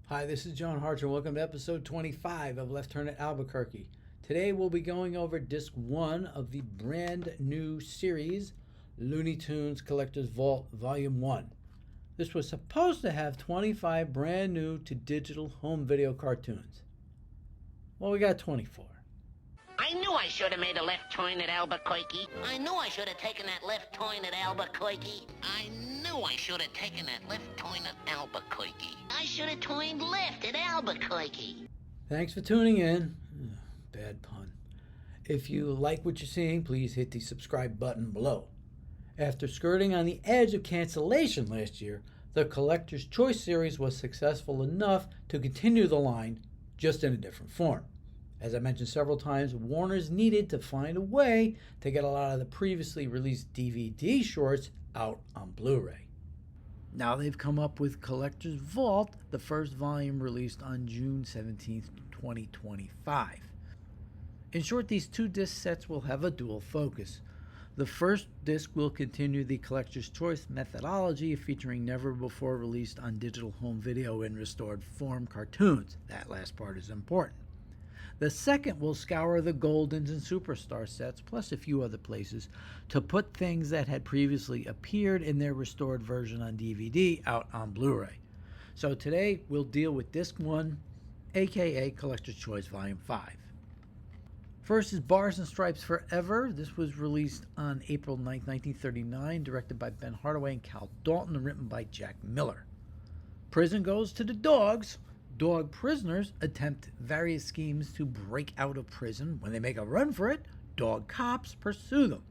Hi, this is John Harcher. Welcome to episode 25 of Left Turn at Albuquerque. Today we'll be going over disc 1 of the brand new series, Looney Tunes Collector's Vault Volume 1. This was supposed to have 25 brand new to digital home video cartoons. Well, we got 24. I knew I should have made a left turn at Albuquerque. I knew I should have taken that left turn at Albuquerque. I knew I should have taken that left turn at Albuquerque. I should have turned left at Albuquerque. Thanks for tuning in. Bad pun. If you like what you're seeing, please hit the subscribe button below. After skirting on the edge of cancellation last year, the Collector's Choice series was successful enough to continue the line, just in a different form. As I mentioned several times, Warner's needed to find a way to get a lot of the previously released DVD shorts out on Blu-ray. Now they've come up with Collector's Vault, the first volume released on June 17th, 2025. In short, these two disc sets will have a dual focus. The first disc will continue the Collector's Choice methodology, featuring never before released on digital home video in restored form cartoons. That last part is important. The second will scour the Goldens and Superstar sets, plus a few other places, to put things that had previously appeared in their restored version on DVD out on Blu-ray. So today we'll deal with Disc 1, aka Collector's Choice Volume 5. First is Bars and Stripes Forever. This was released on April 9, 1939, directed by Ben Hardaway and Cal Dalton, and written by Jack Miller. Prison goes to the dogs. Dog prisoners attempt various schemes to break out of prison. When they make a run for it, dog cops pursue them.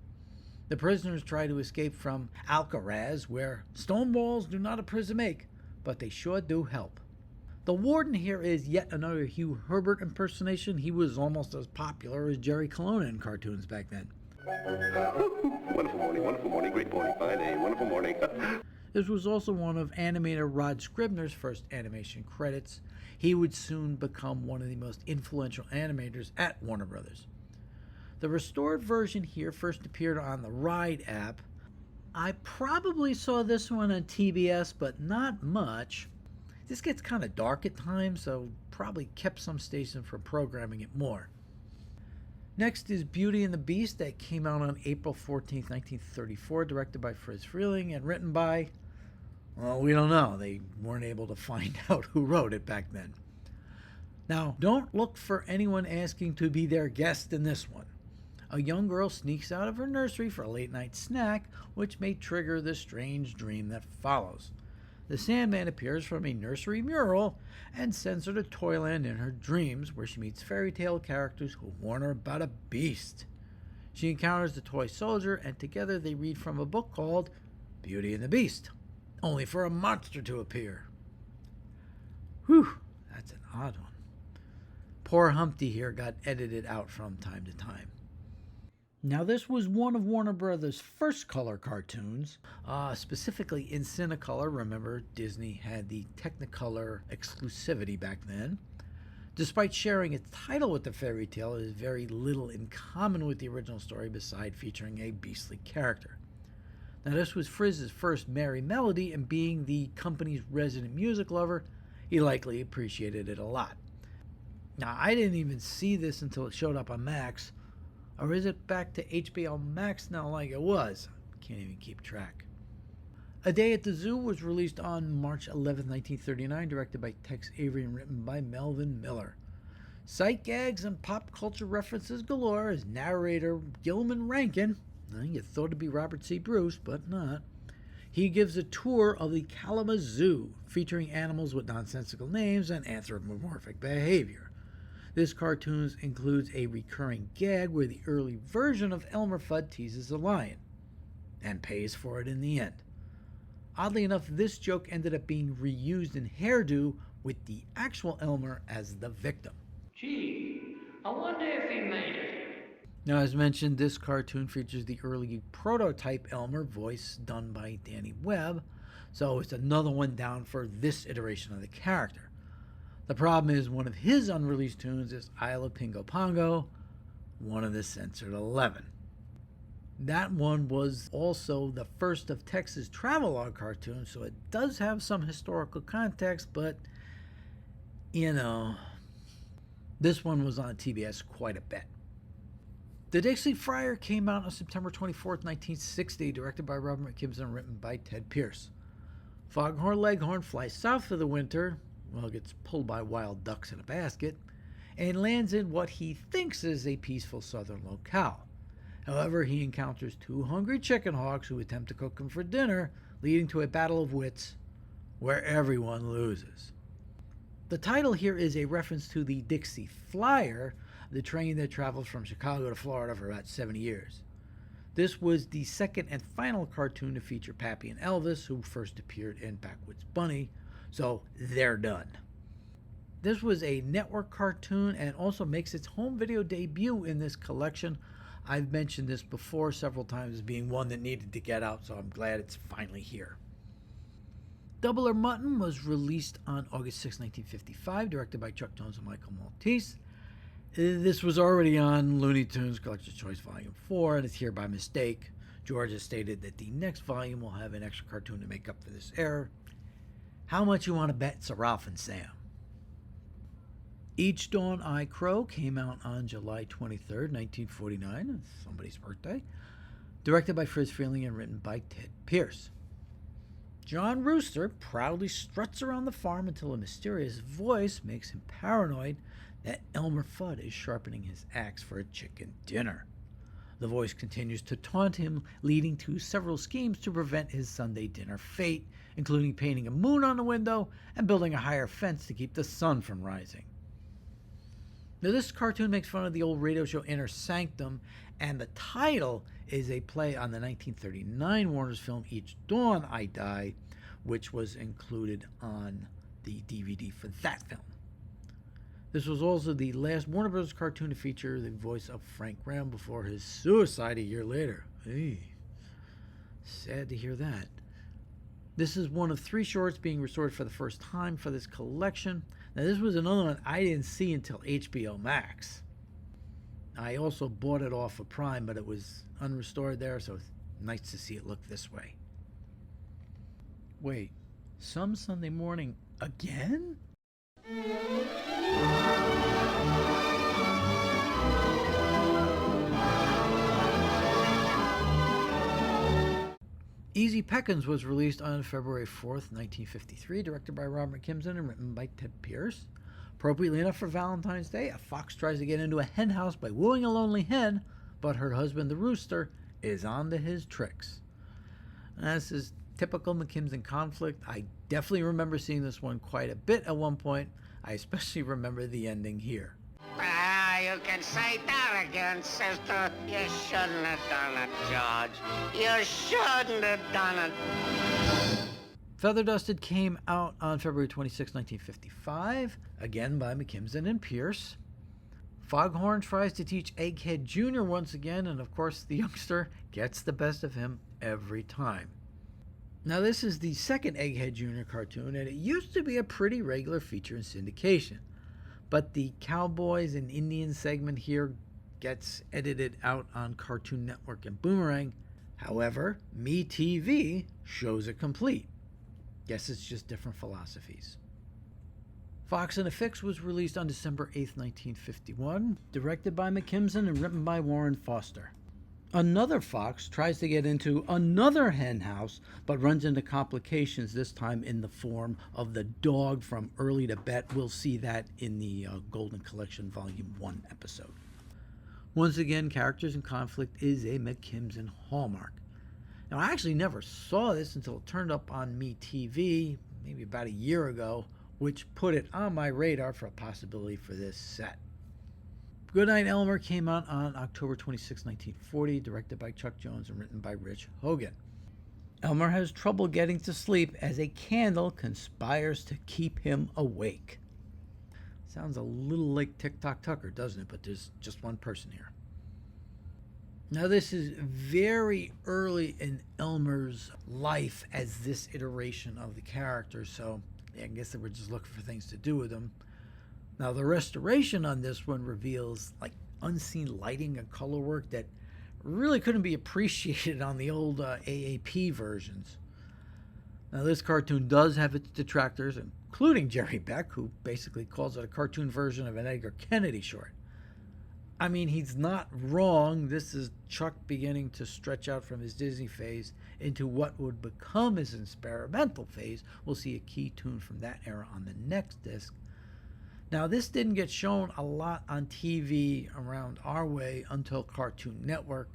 The prisoners try to escape from Alcatraz, where stone walls do not a prison make, but they sure do help. The warden here is yet another Hugh Herbert impersonation. He was almost as popular as Jerry Colonna in cartoons back then. Wonderful morning, great morning, fine day, wonderful morning. This was also one of animator Rod Scribner's first animation credits. He would soon become one of the most influential animators at Warner Brothers. The restored version here first appeared on the Ride app. I probably saw this one on TBS, but not much. This gets kind of dark at times, so probably kept some stations from programming it more. Next is Beauty and the Beast, that came out on April 14, 1934, directed by Friz Freleng and written by, well, we don't know. They weren't able to find out who wrote it back then. Now, don't look for anyone asking to be their guest in this one. A young girl sneaks out of her nursery for a late-night snack, which may trigger the strange dream that follows. The Sandman appears from a nursery mural and sends her to Toyland in her dreams, where she meets fairy tale characters who warn her about a beast. She encounters the toy soldier, and together they read from a book called Beauty and the Beast, only for a monster to appear. Whew, that's an odd one. Poor Humpty here got edited out from time to time. Now, this was one of Warner Brothers' first color cartoons, specifically in Cinecolor. Remember, Disney had the Technicolor exclusivity back then. Despite sharing its title with the fairy tale, it has very little in common with the original story beside featuring a beastly character. Now, this was Friz's first Merry Melody, and being the company's resident music lover, he likely appreciated it a lot. Now, I didn't even see this until it showed up on Max. Or is it back to HBO Max now like it was? Can't even keep track. A Day at the Zoo was released on March 11, 1939, directed by Tex Avery and written by Melvin Miller. Sight gags and pop culture references galore as narrator Gilman Rankin. You thought it'd be Robert C. Bruce, but not. He gives a tour of the Kalamazoo, featuring animals with nonsensical names and anthropomorphic behavior. This cartoon includes a recurring gag where the early version of Elmer Fudd teases a lion, and pays for it in the end. Oddly enough, this joke ended up being reused in Hairdo with the actual Elmer as the victim. Gee, I wonder if he made it. Now, as mentioned, this cartoon features the early prototype Elmer, voice done by Danny Webb, so it's another one down for this iteration of the character. The problem is one of his unreleased tunes is Isle of Pingo Pongo, one of the censored 11. That one was also the first of Tex's travelogue cartoons, so it does have some historical context, but You know, this one was on TBS quite a bit. The Dixie Friar came out on September 24th, 1960, directed by Robert McKimson and written by Ted Pierce. Foghorn Leghorn flies south for the winter, gets pulled by wild ducks in a basket, and lands in what he thinks is a peaceful southern locale. However, he encounters two hungry chicken hawks who attempt to cook him for dinner, leading to a battle of wits where everyone loses. The title here is a reference to the Dixie Flyer, the train that traveled from Chicago to Florida for about 70 years. This was the second and final cartoon to feature Pappy and Elvis, who first appeared in Backwoods Bunny, so they're done. This was a network cartoon and also makes its home video debut in this collection. I've mentioned this before several times as being one that needed to get out, so I'm glad it's finally here. Double or Mutton was released on August 6, 1955, directed by Chuck Jones and Michael Maltese. This was already on Looney Tunes Collector's Choice Volume 4, and it's here by mistake. George has stated that the next volume will have an extra cartoon to make up for this error. How much you want to bet Sir Ralph and Sam? Each Dawn I Crow came out on July 23rd, 1949, somebody's birthday. Directed by Friz Freleng and written by Ted Pierce. John Rooster proudly struts around the farm until a mysterious voice makes him paranoid that Elmer Fudd is sharpening his axe for a chicken dinner. The voice continues to taunt him, leading to several schemes to prevent his Sunday dinner fate, including painting a moon on the window and building a higher fence to keep the sun from rising. Now, this cartoon makes fun of the old radio show Inner Sanctum, and the title is a play on the 1939 Warner's film Each Dawn I Die, which was included on the DVD for that film. This was also the last Warner Bros. Cartoon to feature the voice of Frank Graham before his suicide a year later. Hey, sad to hear that. This is one of 3 shorts being restored for the first time for this collection. Now, this was another one I didn't see until HBO Max. I also bought it off of Prime, but it was unrestored there, so it's nice to see it look this way. Wait, Some Sunday Morning again? Easy Peckins was released on February 4th, 1953, directed by Robert McKimson and written by Ted Pierce. Appropriately enough for Valentine's Day, a fox tries to get into a hen house by wooing a lonely hen, but her husband, the rooster, is onto his tricks. This is typical McKimson conflict. I definitely remember seeing this one quite a bit at one point. I especially remember the ending here. You can say that again, sister. You shouldn't have done it, George. You shouldn't have done it. Feather Dusted came out on February 26, 1955, again by McKimson and Pierce. Foghorn tries to teach Egghead Jr. once again, and of course the youngster gets the best of him every time. Now, this is the second Egghead Jr. cartoon, and it used to be a pretty regular feature in syndication. But the Cowboys and Indians segment here gets edited out on Cartoon Network and Boomerang. However, MeTV shows it complete. Guess it's just different philosophies. Fox and the Fix was released on December 8th, 1951, directed by McKimson and written by Warren Foster. Another fox tries to get into another hen house, but runs into complications, this time in the form of the dog from Early to Bet. We'll see that in the Golden Collection Volume 1 episode. Once again, characters in conflict is a McKimson hallmark. Now, I actually never saw this until it turned up on MeTV, maybe about a year ago, which put it on my radar for a possibility for this set. Goodnight Elmer came out on October 26, 1940, directed by Chuck Jones and written by Rich Hogan. Elmer has trouble getting to sleep as a candle conspires to keep him awake. Sounds a little like Tick-Tock Tucker, doesn't it? But there's just one person here. Now, this is very early in Elmer's life as this iteration of the character, so I guess they were just looking for things to do with him. Now, the restoration on this one reveals like unseen lighting and color work that really couldn't be appreciated on the old AAP versions. Now, this cartoon does have its detractors, including Jerry Beck, who basically calls it a cartoon version of an Edgar Kennedy short. I mean, he's not wrong. This is Chuck beginning to stretch out from his Disney phase into what would become his experimental phase. We'll see a key tune from that era on the next disc. Now, this didn't get shown a lot on TV around our way until Cartoon Network.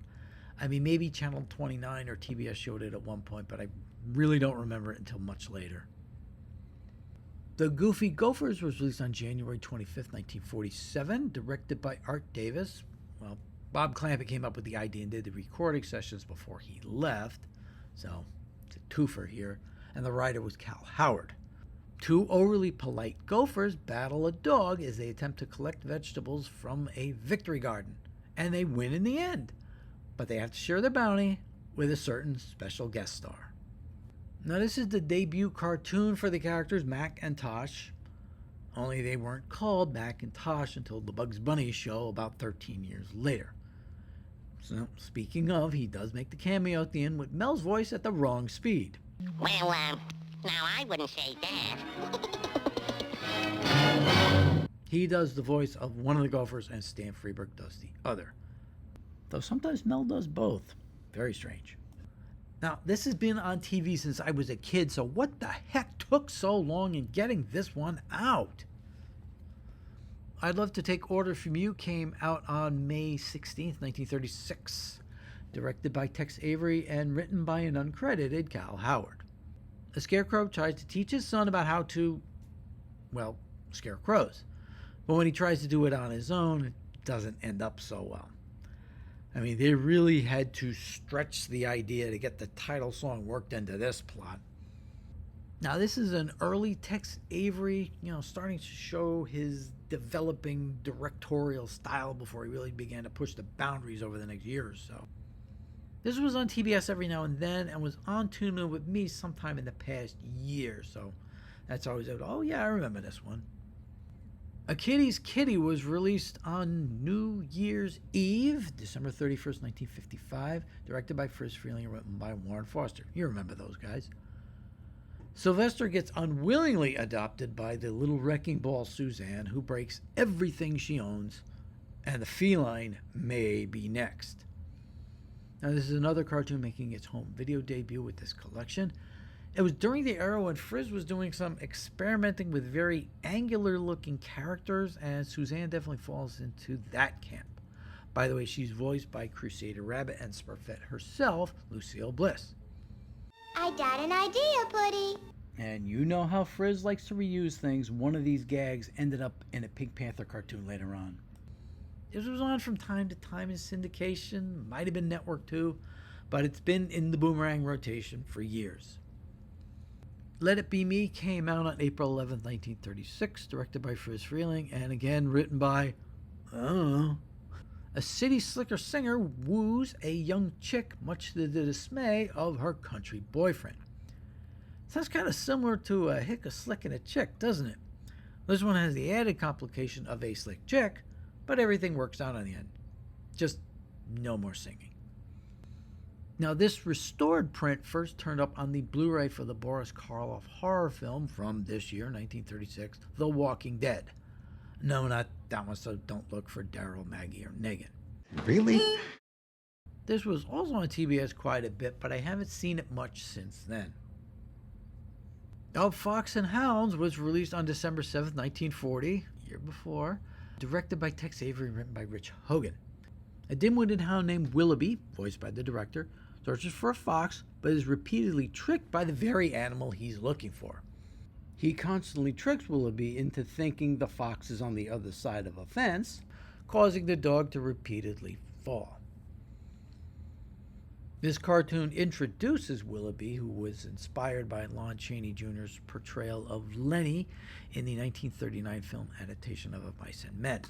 I mean, maybe Channel 29 or TBS showed it at one point, but I really don't remember it until much later. The Goofy Gophers was released on January 25th, 1947, directed by Art Davis. Well, Bob Clampett came up with the idea and did the recording sessions before he left, so it's a twofer here. And the writer was Cal Howard. Two overly polite gophers battle a dog as they attempt to collect vegetables from a victory garden, and they win in the end. But they have to share their bounty with a certain special guest star. Now, this is the debut cartoon for the characters Mac and Tosh, only they weren't called Mac and Tosh until the Bugs Bunny show about 13 years later. So, speaking of, he does make the cameo at the end with Mel's voice at the wrong speed. Well, now I wouldn't say that. He does the voice of one of the Gophers and Stan Freberg does the other. Though sometimes Mel does both. Very strange. Now, this has been on TV since I was a kid, so what the heck took so long in getting this one out? I'd Love to Take Order From You came out on May 16th, 1936, directed by Tex Avery and written by an uncredited Cal Howard. A scarecrow tries to teach his son about how to, well, scare crows. But when he tries to do it on his own, it doesn't end up so well. I mean, they really had to stretch the idea to get the title song worked into this plot. Now, this is an early Tex Avery, starting to show his developing directorial style before he really began to push the boundaries over the next year or so. This was on TBS every now and then and was on Tune In with me sometime in the past year, so that's always, oh yeah, I remember this one. A Kitty's Kitty was released on New Year's Eve, December 31st, 1955, directed by Friz Freleng and written by Warren Foster. You remember those guys. Sylvester gets unwillingly adopted by the little wrecking ball Suzanne, who breaks everything she owns, and the feline may be next. Now, this is another cartoon making its home video debut with this collection. It was during the era when Friz was doing some experimenting with very angular-looking characters, and Suzanne definitely falls into that camp. By the way, she's voiced by Crusader Rabbit and Smurfette herself, Lucille Bliss. I got an idea, Putty. And you know how Friz likes to reuse things. One of these gags ended up in a Pink Panther cartoon later on. This was on from time to time in syndication, might have been network too, but it's been in the Boomerang rotation for years. Let It Be Me came out on April 11, 1936, directed by Friz Freleng, and again written by, a city slicker singer woos a young chick much to the dismay of her country boyfriend. Sounds kind of similar to a hick, a slick, and a chick, doesn't it? This one has the added complication of a slick chick, but everything works out on the end. Just no more singing. Now, this restored print first turned up on the Blu-ray for the Boris Karloff horror film from this year, 1936, The Walking Dead. No, not that one, so don't look for Daryl, Maggie, or Negan. Really? This was also on TBS quite a bit, but I haven't seen it much since then. Fox and Hounds was released on December 7th, 1940, year before, directed by Tex Avery and written by Rich Hogan. A dim-witted hound named Willoughby, voiced by the director, searches for a fox, but is repeatedly tricked by the very animal he's looking for. He constantly tricks Willoughby into thinking the fox is on the other side of a fence, causing the dog to repeatedly fall. This cartoon introduces Willoughby, who was inspired by Lon Chaney Jr.'s portrayal of Lenny in the 1939 film adaptation of Of Mice and Men.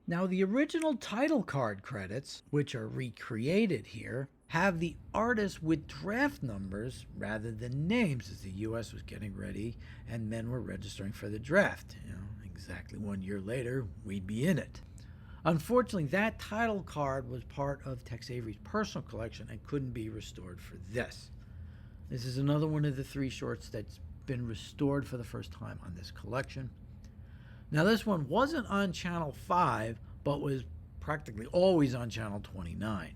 Now, the original title card credits, which are recreated here, have the artists with draft numbers rather than names, as the U.S. was getting ready and men were registering for the draft. Exactly 1 year later, we'd be in it. Unfortunately, that title card was part of Tex Avery's personal collection and couldn't be restored for this. This is another one of the 3 shorts that's been restored for the first time on this collection. Now, this one wasn't on Channel 5, but was practically always on Channel 29.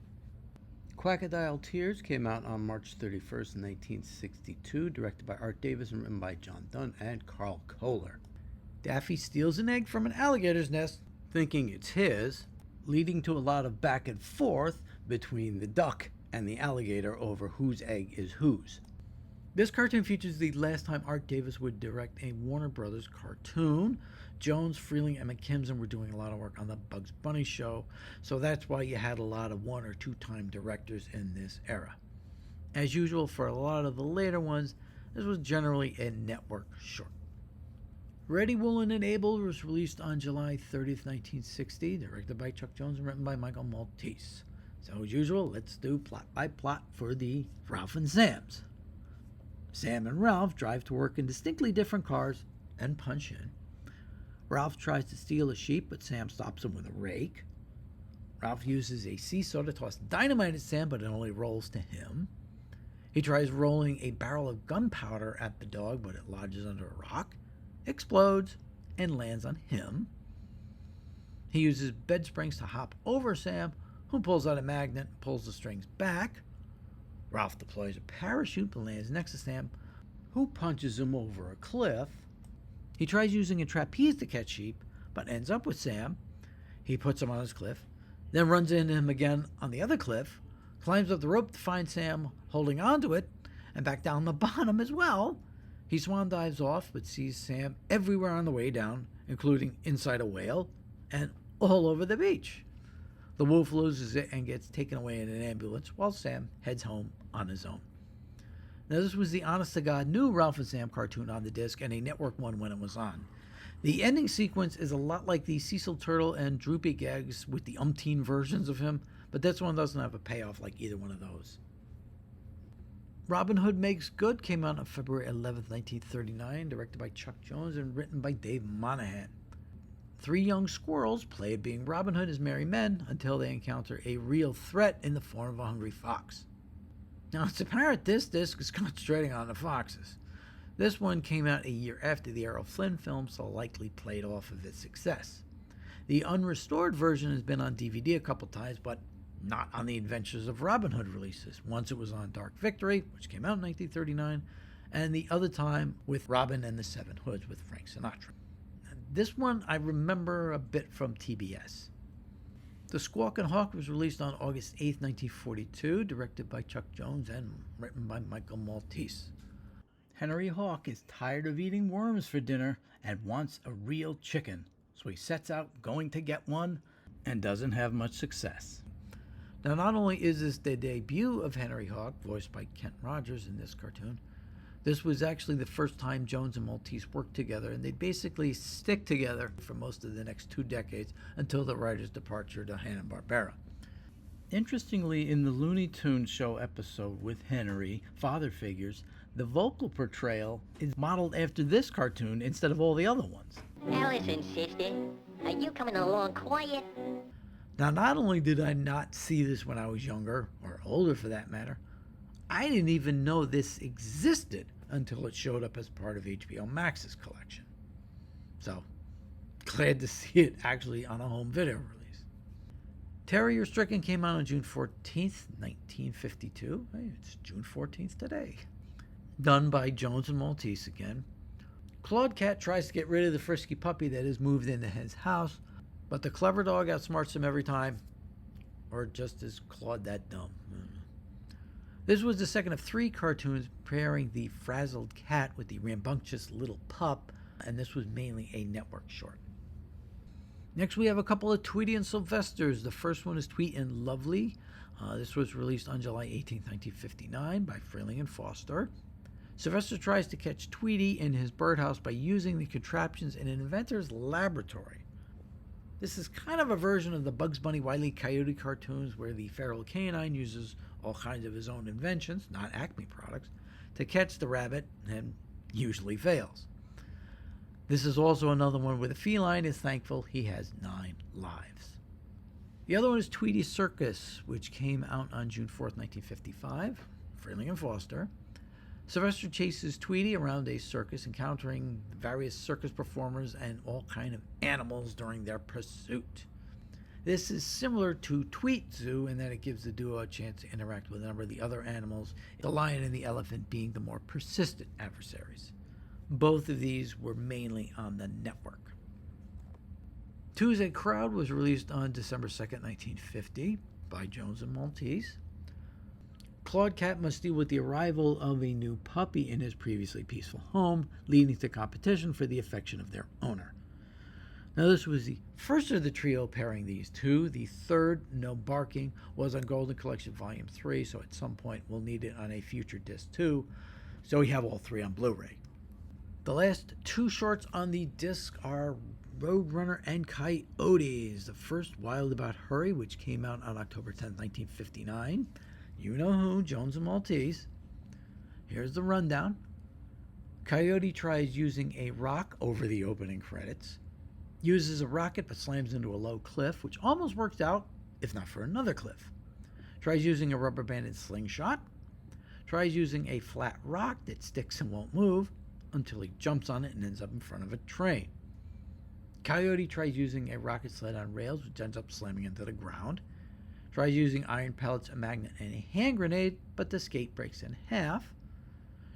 Quackadile Tears came out on March 31st, 1962, directed by Art Davis and written by John Dunn and Carl Kohler. Daffy steals an egg from an alligator's nest, Thinking it's his, leading to a lot of back and forth between the duck and the alligator over whose egg is whose. This cartoon features the last time Art Davis would direct a Warner Brothers cartoon. Jones, Freeling, and McKimson were doing a lot of work on the Bugs Bunny show, so that's why you had a lot of 1 or 2-time directors in this era. As usual for a lot of the later ones, this was generally a network short. Ready, Willing, and Able was released on July 30th, 1960, directed by Chuck Jones and written by Michael Maltese. So as usual, let's do plot by plot for the Ralph and Sam's. Sam and Ralph drive to work in distinctly different cars and punch in. Ralph tries to steal a sheep, but Sam stops him with a rake. Ralph uses a seesaw to toss dynamite at Sam, but it only rolls to him. He tries rolling a barrel of gunpowder at the dog, but it lodges under a rock, explodes, and lands on him. He uses bed springs to hop over Sam, who pulls out a magnet and pulls the strings back. Ralph deploys a parachute but lands next to Sam, who punches him over a cliff. He tries using a trapeze to catch sheep, but ends up with Sam. He puts him on his cliff, then runs into him again on the other cliff, climbs up the rope to find Sam holding onto it, and back down the bottom as well. He swan dives off, but sees Sam everywhere on the way down, including inside a whale and all over the beach. The wolf loses it and gets taken away in an ambulance while Sam heads home on his own. Now, this was the honest-to-God new Ralph and Sam cartoon on the disc and a network one when it was on. The ending sequence is a lot like the Cecil Turtle and Droopy gags with the umpteen versions of him, but this one doesn't have a payoff like either one of those. Robin Hood Makes Good came out on February 11th, 1939, directed by Chuck Jones and written by Dave Monahan. 3 young squirrels play at being Robin Hood as merry men until they encounter a real threat in the form of a hungry fox. Now, it's apparent this disc is concentrating on the foxes. This one came out a year after the Errol Flynn film, so likely played off of its success. The unrestored version has been on DVD a couple times, but not on the Adventures of Robin Hood releases. Once it was on Dark Victory, which came out in 1939, and the other time with Robin and the Seven Hoods with Frank Sinatra. This one I remember a bit from TBS. The Squawk and Hawk was released on August 8, 1942, directed by Chuck Jones and written by Michael Maltese. Henry Hawk is tired of eating worms for dinner and wants a real chicken, so he sets out going to get one and doesn't have much success. Now, not only is this the debut of Henry Hawk, voiced by Kent Rogers in this cartoon, this was actually the first time Jones and Maltese worked together, and they'd basically stick together for most of the next 2 decades until the writer's departure to Hanna-Barbera. Interestingly, in the Looney Tunes show episode with Henry, Father Figures, the vocal portrayal is modeled after this cartoon instead of all the other ones. Allison, sister, are you coming along quiet? Now, not only did I not see this when I was younger, or older for that matter, I didn't even know this existed until it showed up as part of HBO Max's collection. So, glad to see it actually on a home video release. Terrier Stricken came out on June 14th, 1952. Hey, it's June 14th today. Done by Jones and Maltese again. Claude Cat tries to get rid of the frisky puppy that has moved into his house, but the clever dog outsmarts him every time. Or just is Claude that dumb? This was the second of 3 cartoons pairing the frazzled cat with the rambunctious little pup, and this was mainly a network short. Next, we have a couple of Tweety and Sylvesters. The first one is Tweet and Lovely. This was released on July 18, 1959 by Freeling and Foster. Sylvester tries to catch Tweety in his birdhouse by using the contraptions in an inventor's laboratory. This is kind of a version of the Bugs Bunny Wile E. Coyote cartoons where the feral canine uses all kinds of his own inventions, not Acme products, to catch the rabbit and usually fails. This is also another one where the feline is thankful he has 9 lives. The other one is Tweety Circus, which came out on June 4th, 1955, Freeling and Foster. Sylvester chases Tweety around a circus, encountering various circus performers and all kind of animals during their pursuit. This is similar to Tweet Zoo in that it gives the duo a chance to interact with a number of the other animals, the lion and the elephant being the more persistent adversaries. Both of these were mainly on the network. Tuesday Crowd was released on December 2nd, 1950 by Jones and Maltese. Claude Cat must deal with the arrival of a new puppy in his previously peaceful home, leading to competition for the affection of their owner. Now, this was the first of the trio pairing these two. The third, No Barking, was on Golden Collection Volume 3, so at some point we'll need it on a future disc too, so we have all three on Blu-ray. The last two shorts on the disc are Roadrunner and Coyotes. The first, Wild About Hurry, which came out on October 10, 1959. You know who, Jones and Maltese. Here's the rundown. Coyote tries using a rock over the opening credits. Uses a rocket but slams into a low cliff, which almost works out, if not for another cliff. Tries using a rubber banded slingshot. Tries using a flat rock that sticks and won't move until he jumps on it and ends up in front of a train. Coyote tries using a rocket sled on rails, which ends up slamming into the ground. Tries using iron pellets, a magnet, and a hand grenade, but the skate breaks in half.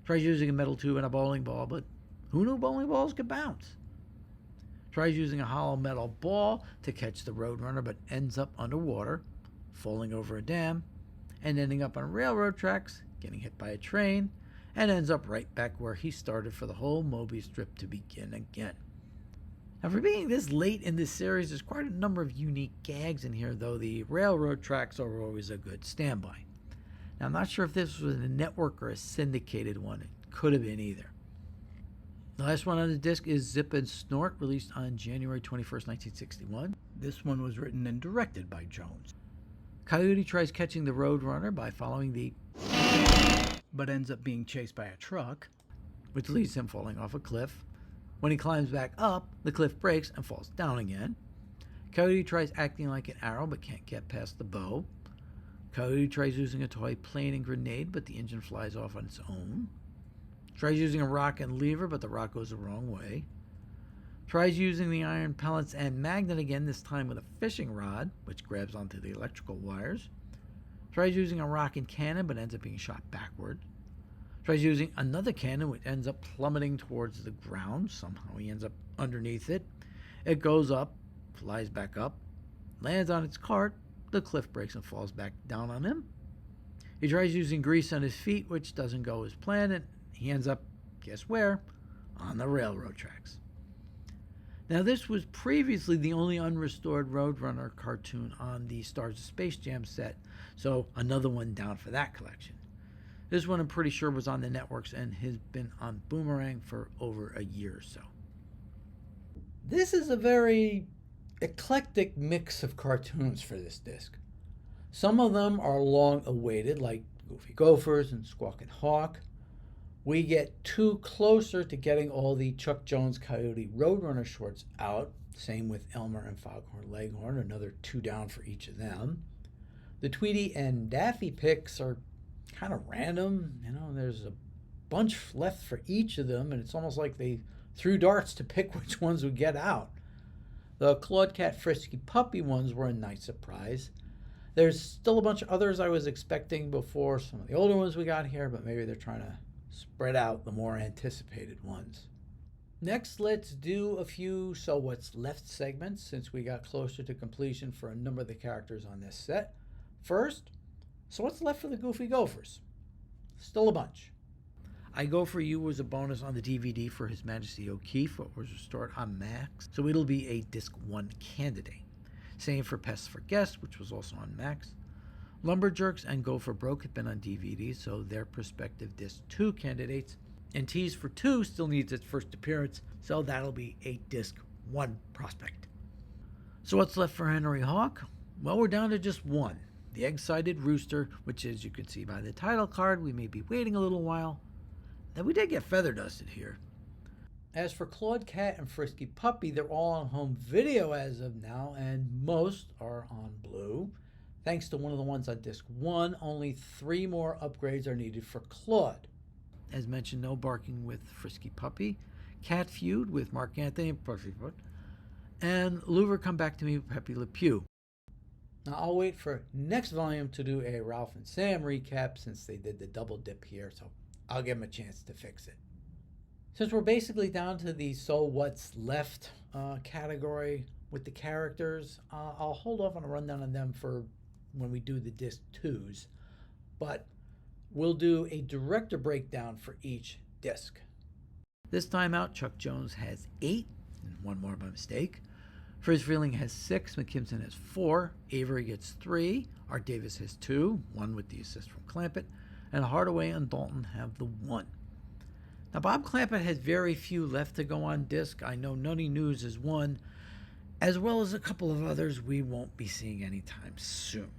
Tries using a metal tube and a bowling ball, but who knew bowling balls could bounce? Tries using a hollow metal ball to catch the Roadrunner, but ends up underwater, falling over a dam, and ending up on railroad tracks, getting hit by a train, and ends up right back where he started for the whole Mobius strip to begin again. Now, for being this late in this series, there's quite a number of unique gags in here, though the railroad tracks are always a good standby. Now, I'm not sure if this was a network or a syndicated one. It could have been either. The last one on the disc is Zip and Snort, released on January 21st, 1961. This one was written and directed by Jones. Coyote tries catching the Roadrunner by following the but ends up being chased by a truck, which leads him falling off a cliff. When he climbs back up, the cliff breaks and falls down again. Coyote tries acting like an arrow but can't get past the bow. Coyote tries using a toy plane and grenade, but the engine flies off on its own. Tries using a rock and lever, but the rock goes the wrong way. Tries using the iron pellets and magnet again, this time with a fishing rod, which grabs onto the electrical wires. Tries using a rock and cannon, but ends up being shot backward. Tries using another cannon, which ends up plummeting towards the ground. Somehow he ends up underneath it. It goes up, flies back up, lands on its cart. The cliff breaks and falls back down on him. He tries using grease on his feet, which doesn't go as planned, and he ends up, guess where? On the railroad tracks. Now, this was previously the only unrestored Roadrunner cartoon on the Stars of Space Jam set, so another one down for that collection. This one I'm pretty sure was on the networks and has been on Boomerang for over a year or so. This is a very eclectic mix of cartoons for this disc. Some of them are long awaited, like Goofy Gophers and Squawk and Hawk. We get too closer to getting all the Chuck Jones Coyote Roadrunner shorts out. Same with Elmer and Foghorn Leghorn, another 2 down for each of them. The Tweety and Daffy picks are kind of random. There's a bunch left for each of them, and it's almost like they threw darts to pick which ones would get out. The Claude Cat Frisky Puppy ones were a nice surprise. There's still a bunch of others I was expecting before some of the older ones we got here, but maybe they're trying to spread out the more anticipated ones. Next, let's do a few So What's Left segments, since we got closer to completion for a number of the characters on this set. First, so what's left for the Goofy Gophers? Still a bunch. I Go For You was a bonus on the DVD for His Majesty O'Keefe, but was restored on Max, so it'll be a Disc 1 candidate. Same for Pests for Guests, which was also on Max. Lumberjerks and Go For Broke have been on DVD, so they're prospective Disc 2 candidates. And Tease for Two still needs its first appearance, so that'll be a Disc 1 prospect. So what's left for Henry Hawk? Well, we're down to just one. The Egg-Sided Rooster, which, as you can see by the title card, we may be waiting a little while. Then we did get feather dusted here. As for Claude Cat and Frisky Puppy, they're all on home video as of now, and most are on Blue. Thanks to one of the ones on Disc 1, only 3 more upgrades are needed for Claude. as mentioned, No Barking with Frisky Puppy, Cat Feud with Mark Anthony and Pussyfoot, and Louver Come Back to Me with Pepe Le Pew. Now I'll wait for next volume to do a Ralph and Sam recap since they did the double dip here, so I'll give them a chance to fix it. Since we're basically down to the so what's left category with the characters, I'll hold off on a rundown on them for when we do the disc 2s, but we'll do a director breakdown for each disc. This time out, Chuck Jones has 8, and one more by mistake. Frizz Freeling has 6, McKimson has 4, Avery gets 3, Art Davis has 2, 1 with the assist from Clampett, and Hardaway and Dalton have the 1. Now, Bob Clampett has very few left to go on disc. I know Nutty News is 1, as well as a couple of others we won't be seeing anytime soon.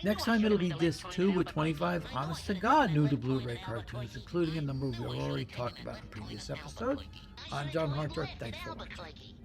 Next time it'll be disc 2 with 25 honest to God new to Blu-ray cartoons, including a number we've already talked about in previous episodes. I'm John Hartranft. Thanks for watching.